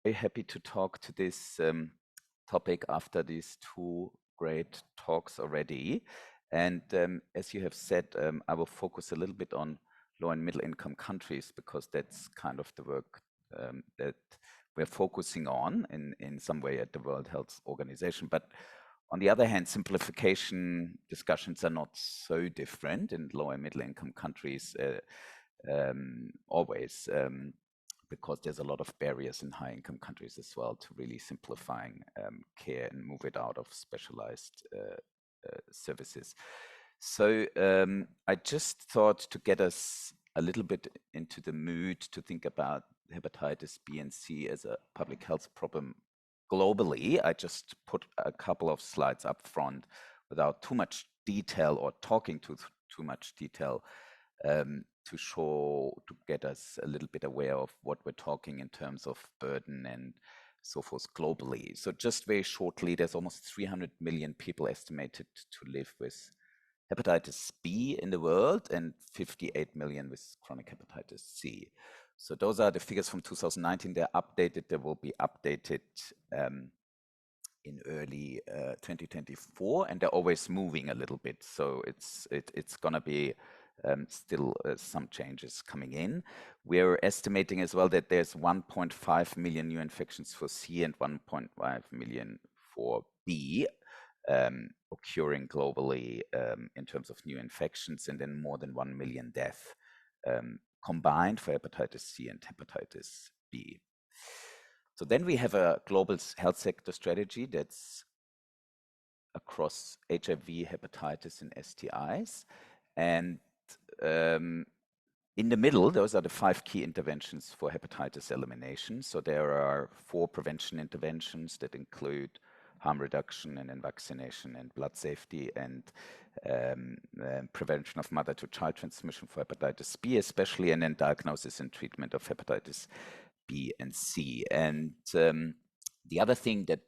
very happy to talk to this topic after these two great talks already. And as you have said, I will focus a little bit on low and middle income countries because that's kind of the work that we're focusing on in some way at the World Health Organization. But on the other hand, simplification discussions are not so different in low and middle income countries always. Because there's a lot of barriers in high income countries as well to really simplifying care and move it out of specialized services. So I just thought to get us a little bit into the mood to think about hepatitis B and C as a public health problem globally. I just put a couple of slides up front without too much detail or talking too much detail to get us a little bit aware of what we're talking in terms of burden and so forth globally. So just very shortly, there's almost 300 million people estimated to live with hepatitis B in the world and 58 million with chronic hepatitis C. So those are the figures from 2019. They're updated. They will be updated in early 2024, and they're always moving a little bit. So it's going to be still some changes coming in. We're estimating as well that there's 1.5 million new infections for C and 1.5 million for B occurring globally in terms of new infections, and then more than 1 million deaths combined for hepatitis C and hepatitis B. So then we have a global health sector strategy that's across HIV, hepatitis, and STIs. And in the middle, those are the 5 key interventions for hepatitis elimination. So there are 4 prevention interventions that include harm reduction and then vaccination and blood safety and prevention of mother-to-child transmission for hepatitis B especially, and then diagnosis and treatment of hepatitis B and C. And the other thing that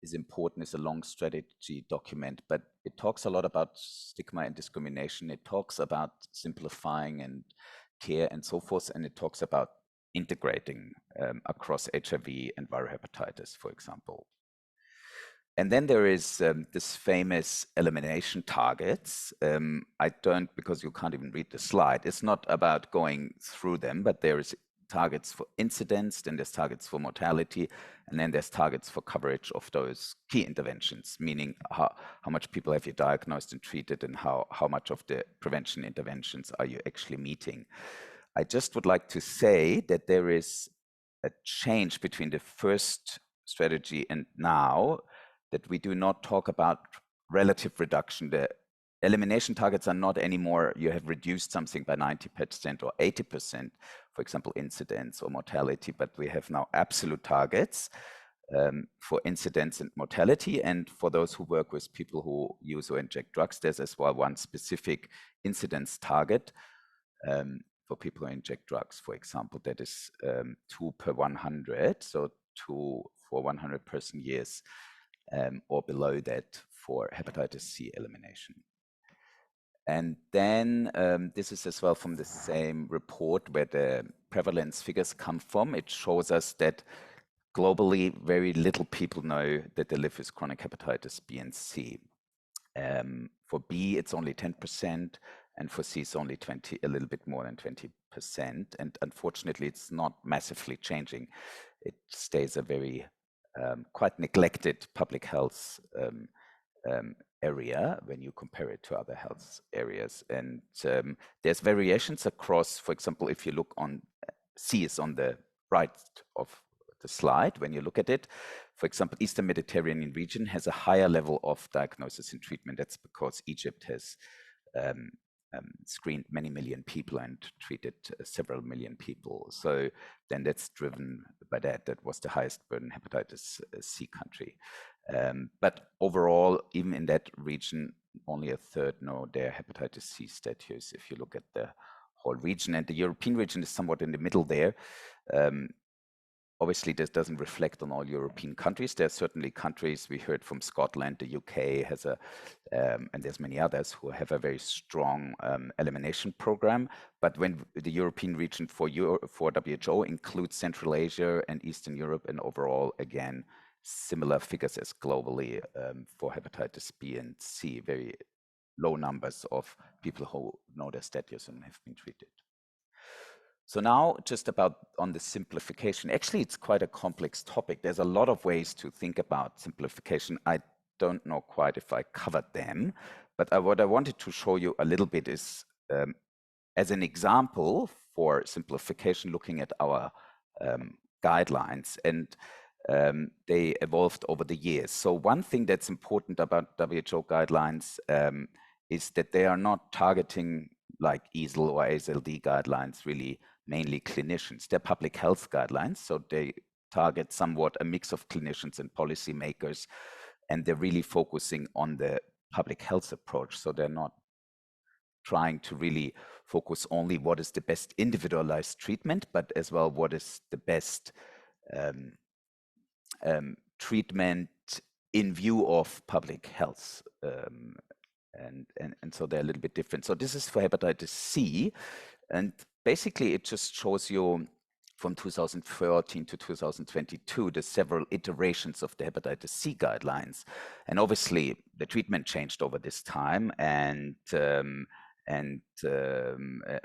is important is a long strategy document, but it talks a lot about stigma and discrimination. It talks about simplifying and care and so forth, and it talks about integrating across HIV and viral hepatitis, for example. And then there is this famous elimination targets. I don't, because you can't even read the slide. It's not about going through them, but there is targets for incidence, then there's targets for mortality, and then there's targets for coverage of those key interventions, meaning how much people have you diagnosed and treated, and how much of the prevention interventions are you actually meeting. I just would like to say that there is a change between the first strategy and now, that we do not talk about relative reduction. The elimination targets are not anymore, you have reduced something by 90% or 80%, for example, incidence or mortality, but we have now absolute targets for incidence and mortality. And for those who work with people who use or inject drugs, there's as well one specific incidence target for people who inject drugs, for example, that is 2 per 100, so 2 for 100 person years, or below that for hepatitis C elimination. And then this is as well from the same report where the prevalence figures come from. It shows us that globally, very little people know that they live with chronic hepatitis B and C. For B, it's only 10%, and for C, it's only a little bit more than 20%. And unfortunately, it's not massively changing. It stays a very quite neglected public health area when you compare it to other health areas. And there's variations across, for example, if you look on, C is on the right of the slide, when you look at it, for example, Eastern Mediterranean region has a higher level of diagnosis and treatment. That's because Egypt has screened many million people and treated several million people. So then that's driven by that. That was the highest burden hepatitis C country. But overall, even in that region, only a third know their hepatitis C status if you look at the whole region. And the European region is somewhat in the middle there. obviously this doesn't reflect on all European countries. There are certainly countries, we heard from Scotland, the UK has a, and there's many others who have a very strong elimination program. But when the European region for WHO includes Central Asia and Eastern Europe, and overall, again, similar figures as globally for hepatitis B and C, very low numbers of people who know their status and have been treated. So now just about on the simplification. Actually, it's quite a complex topic. There's a lot of ways to think about simplification. I don't know quite if I covered them, but what I wanted to show you a little bit is as an example for simplification, looking at our guidelines, and they evolved over the years. So one thing that's important about WHO guidelines is that they are not targeting like EASL or ASLD guidelines, really mainly clinicians. They're public health guidelines, so they target somewhat a mix of clinicians and policymakers, and they're really focusing on the public health approach. So they're not trying to really focus only what is the best individualized treatment, but as well what is the best treatment in view of public health. And so they're a little bit different. So this is for hepatitis C, and basically it just shows you from 2013 to 2022 the several iterations of the hepatitis C guidelines, and obviously the treatment changed over this time, and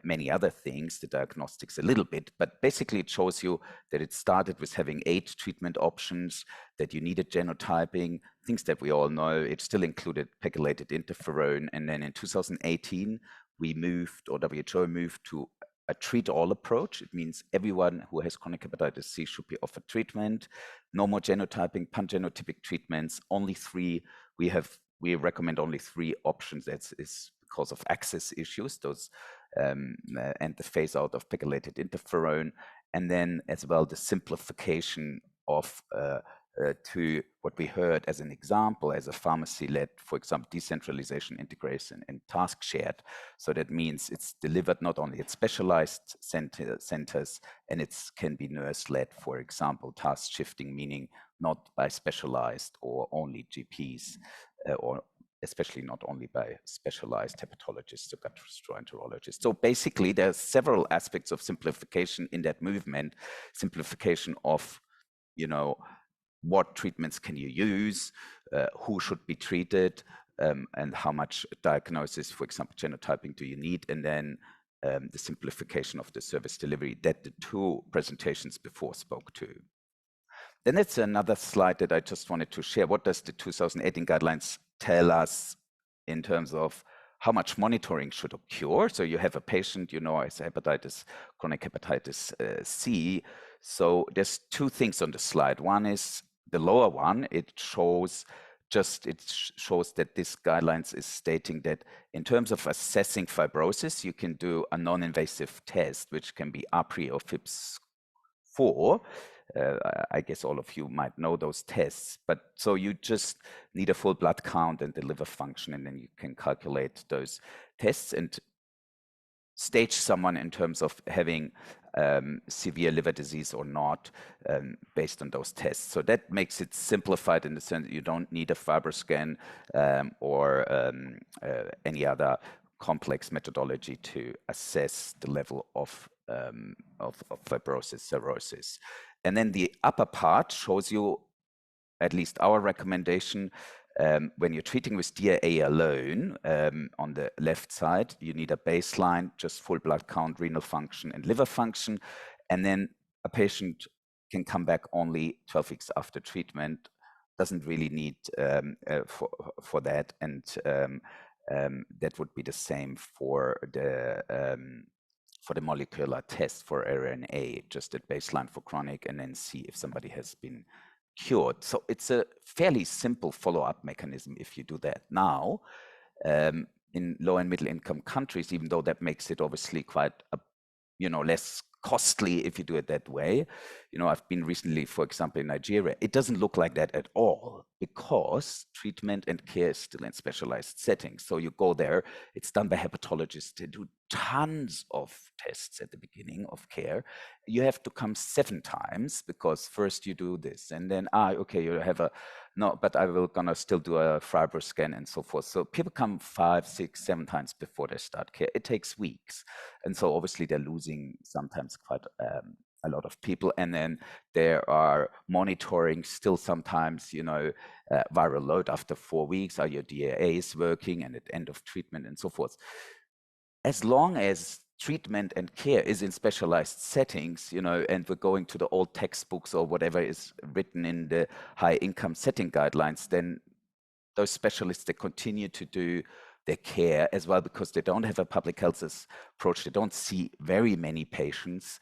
many other things, the diagnostics a little bit, but basically it shows you that it started with having 8 treatment options, that you needed genotyping, things that we all know. It still included pegylated interferon, and then in 2018 we moved, or WHO moved, to a treat-all approach. It means everyone who has chronic hepatitis C should be offered treatment. No more genotyping, pangenotypic treatments, only 3. We recommend only 3 options. That is because of access issues, those and the phase out of pegylated interferon, and then as well the simplification of to what we heard as an example as a pharmacy-led, for example, decentralization, integration, and task shared. So that means it's delivered not only at specialized centers, and it can be nurse-led, for example, task shifting, meaning not by specialized or only GPs, or especially not only by specialized hepatologists or gastroenterologists. So basically, there are several aspects of simplification in that movement. Simplification of, what treatments can you use, who should be treated, and how much diagnosis, for example, genotyping do you need, and then the simplification of the service delivery that the 2 presentations before spoke to. Then it's another slide that I just wanted to share. What does the 2018 guidelines tell us in terms of how much monitoring should occur? So you have a patient, has chronic hepatitis C. So there's 2 things on the slide. One is the lower one. It shows that this guidelines is stating that in terms of assessing fibrosis, you can do a non-invasive test, which can be APRI or FIPS-4. I guess all of you might know those tests, but so you just need a full blood count and the liver function, and then you can calculate those tests and stage someone in terms of having severe liver disease or not, based on those tests. So that makes it simplified in the sense that you don't need a FibroScan or any other complex methodology to assess the level of fibrosis, cirrhosis. And then the upper part shows you, at least our recommendation, when you're treating with DIA alone, on the left side, you need a baseline, just full blood count, renal function, and liver function. And then a patient can come back only 12 weeks after treatment, doesn't really need for that. And that would be the same for the molecular test for RNA, just at baseline for chronic, and then see if somebody has been cured. So it's a fairly simple follow-up mechanism if you do that. Now, in low and middle income countries, even though that makes it obviously quite less costly if you do it that way. I've been recently, for example, in Nigeria. It doesn't look like that at all, because treatment and care is still in specialized settings. So you go there, it's done by hepatologists. They do tons of tests at the beginning of care. You have to come 7 times because first you do this and then, okay, you have a, no, but I will gonna still do a fiber scan and so forth. So people come 5, 6, 7 times before they start care. It takes weeks. And so obviously they're losing sometimes quite a lot of people. And then there are monitoring still sometimes, viral load after 4 weeks. Are your DAAs working and at end of treatment and so forth. As long as treatment and care is in specialized settings, and we're going to the old textbooks or whatever is written in the high income setting guidelines, then those specialists, they continue to do their care as well because they don't have a public health approach. They don't see very many patients.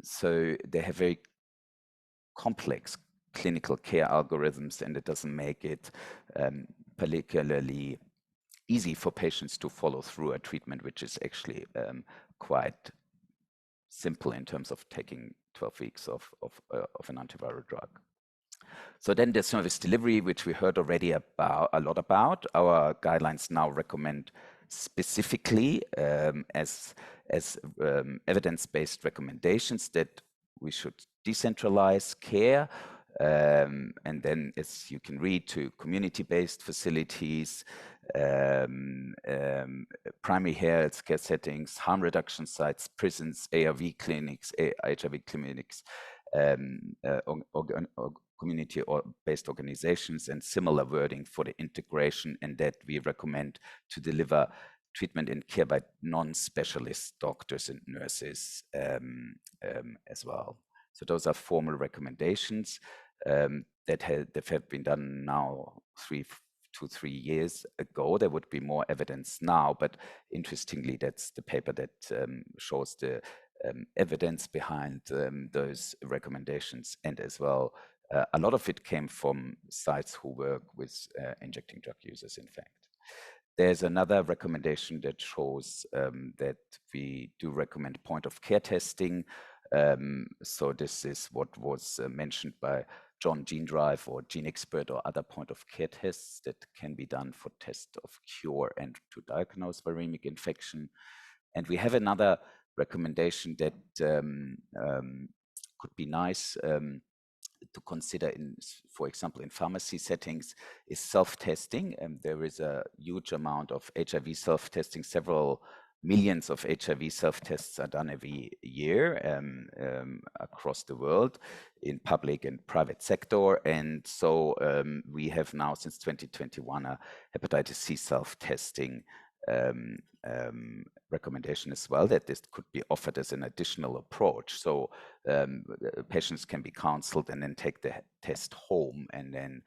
So they have very complex clinical care algorithms, and it doesn't make it particularly easy for patients to follow through a treatment, which is actually quite simple in terms of taking 12 weeks of an antiviral drug. So then the service delivery, which we heard already a lot about, our guidelines now recommend specifically as evidence-based recommendations that we should decentralize care, and then, as you can read, to community-based facilities, primary health care settings, harm reduction sites, prisons, ARV clinics, HIV clinics, community-based organizations, and similar wording for the integration, and that we recommend to deliver treatment and care by non-specialist doctors and nurses as well. So those are formal recommendations that have been done now 2 to 3 years ago. There would be more evidence now, but interestingly, that's the paper that shows the evidence behind those recommendations, and as well, a lot of it came from sites who work with injecting drug users, in fact. There's another recommendation that shows that we do recommend point of care testing. So this is what was mentioned by John Gene Drive or Gene Expert or other point of care tests that can be done for test of cure and to diagnose viremic infection. And we have another recommendation that could be nice to consider for example, in pharmacy settings, is self-testing. And there is a huge amount of HIV self-testing. Several millions of HIV self-tests are done every year across the world in public and private sector. And so we have now, since 2021, a hepatitis C self-testing recommendation as well, that this could be offered as an additional approach. So patients can be counseled and then take the test home. And then,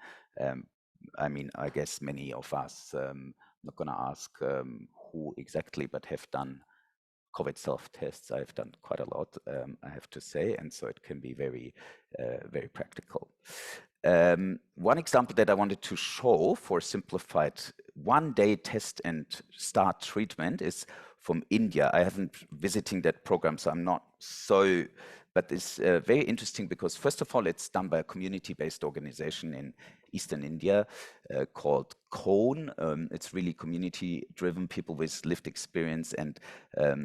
I guess many of us, I'm not going to ask who exactly, but have done COVID self-tests. I've done quite a lot, I have to say, and so it can be very, very practical. One example that I wanted to show for simplified one-day test and start treatment is from India. I haven't visiting that program, so I'm not so, but it's very interesting because first of all, it's done by a community-based organization in Eastern India called CONE. It's really community-driven, people with lived experience and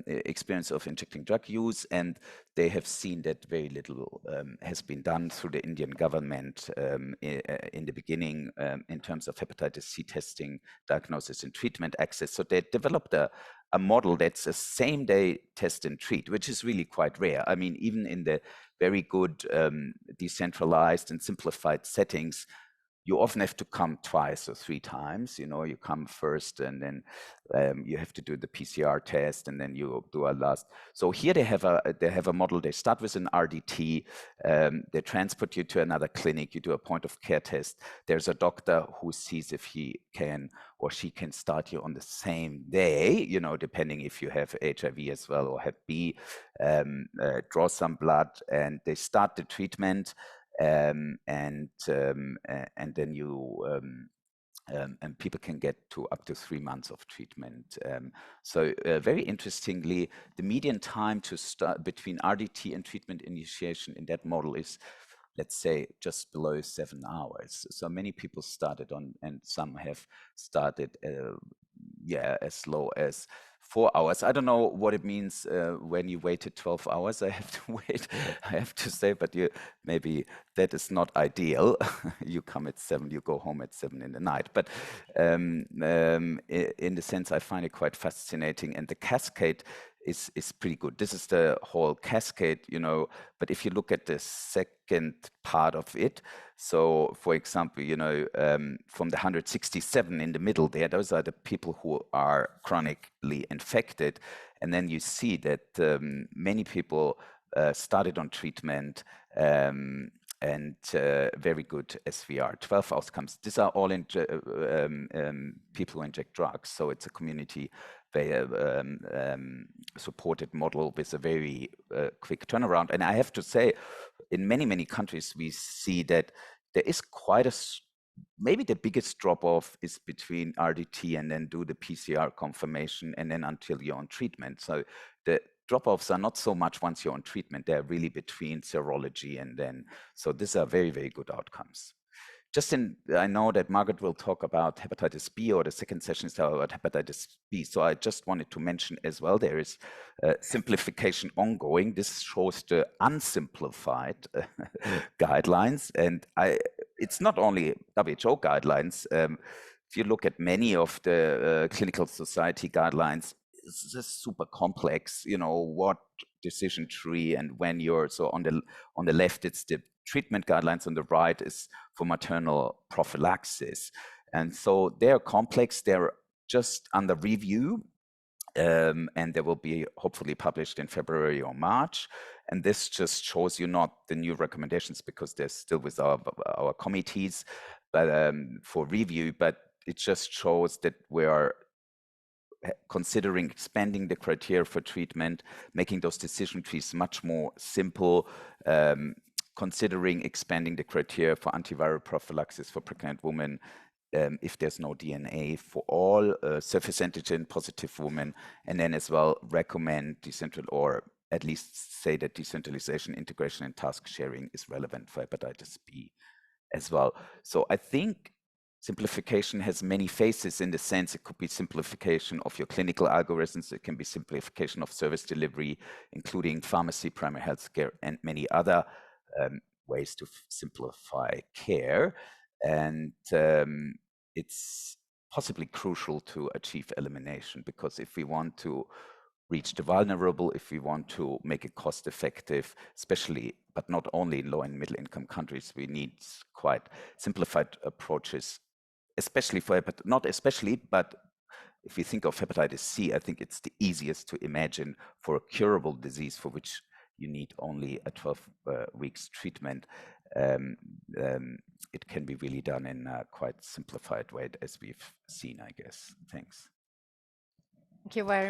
experience of injecting drug use, and they have seen that very little has been done through the Indian government in the beginning in terms of hepatitis C testing, diagnosis and treatment access. So they developed a model that's a same-day test and treat, which is really quite rare. I mean, even in the very good decentralized and simplified settings, you often have to come twice or 3 times. You come first and then you have to do the PCR test and then you do a last. So here they have a model. They start with an RDT. They transport you to another clinic. You do a point of care test. There's a doctor who sees if he can or she can start you on the same day, depending if you have HIV as well or Hep B, draw some blood, and they start the treatment. And then you and people can get to up to 3 months of treatment. So very interestingly, the median time to start between RDT and treatment initiation in that model is, let's say, just below 7 hours. So many people started on, and some have started yeah, as low as 4 hours. I don't know what it means when you waited 12 hours. I have to wait, I have to say, but maybe that is not ideal. You come at 7, you go home at 7 in the night. But in the sense, I find it quite fascinating, and the cascade is pretty good. This is the whole cascade, you know. But if you look at the second part of it, so for example, you know, from the 167 in the middle there, those are the people who are chronically infected, and then you see that many people started on treatment and very good SVR, 12 outcomes. These are all people who inject drugs, so it's a community supported model with a very quick turnaround. And I have to say, in many countries, we see that there is quite maybe the biggest drop-off is between RDT and then do the PCR confirmation and then until you're on treatment. So the drop-offs are not so much once you're on treatment, they're really between serology and then, so these are very good outcomes. I know that Margaret will talk about hepatitis B, or the second session is about hepatitis B. So I just wanted to mention as well, there is simplification ongoing. This shows the unsimplified guidelines. And it's not only WHO guidelines. If you look at many of the clinical society guidelines, it's just super complex, you know, what decision tree and when you're, so on the left, it's the treatment guidelines, on the right is for maternal prophylaxis. And so they're complex, they're just under review, and they will be hopefully published in February or March. And this just shows you not the new recommendations because they're still with our committees but for review, but it just shows that we are considering expanding the criteria for treatment, making those decision trees much more simple, considering expanding the criteria for antiviral prophylaxis for pregnant women if there's no DNA, for all surface antigen positive women, and then as well recommend or at least say that decentralization, integration, and task sharing is relevant for hepatitis B as well. So I think simplification has many faces in the sense it could be simplification of your clinical algorithms, it can be simplification of service delivery, including pharmacy, primary health care, and many other ways to simplify care. And it's possibly crucial to achieve elimination, because if we want to reach the vulnerable, if we want to make it cost effective, especially, but not only in low and middle income countries, we need quite simplified approaches, especially for not especially, but if you think of hepatitis C, I think it's the easiest to imagine for a curable disease for which you need only a 12 weeks treatment. It can be really done in a quite simplified way, as we've seen, I guess. Thanks. Thank you very much.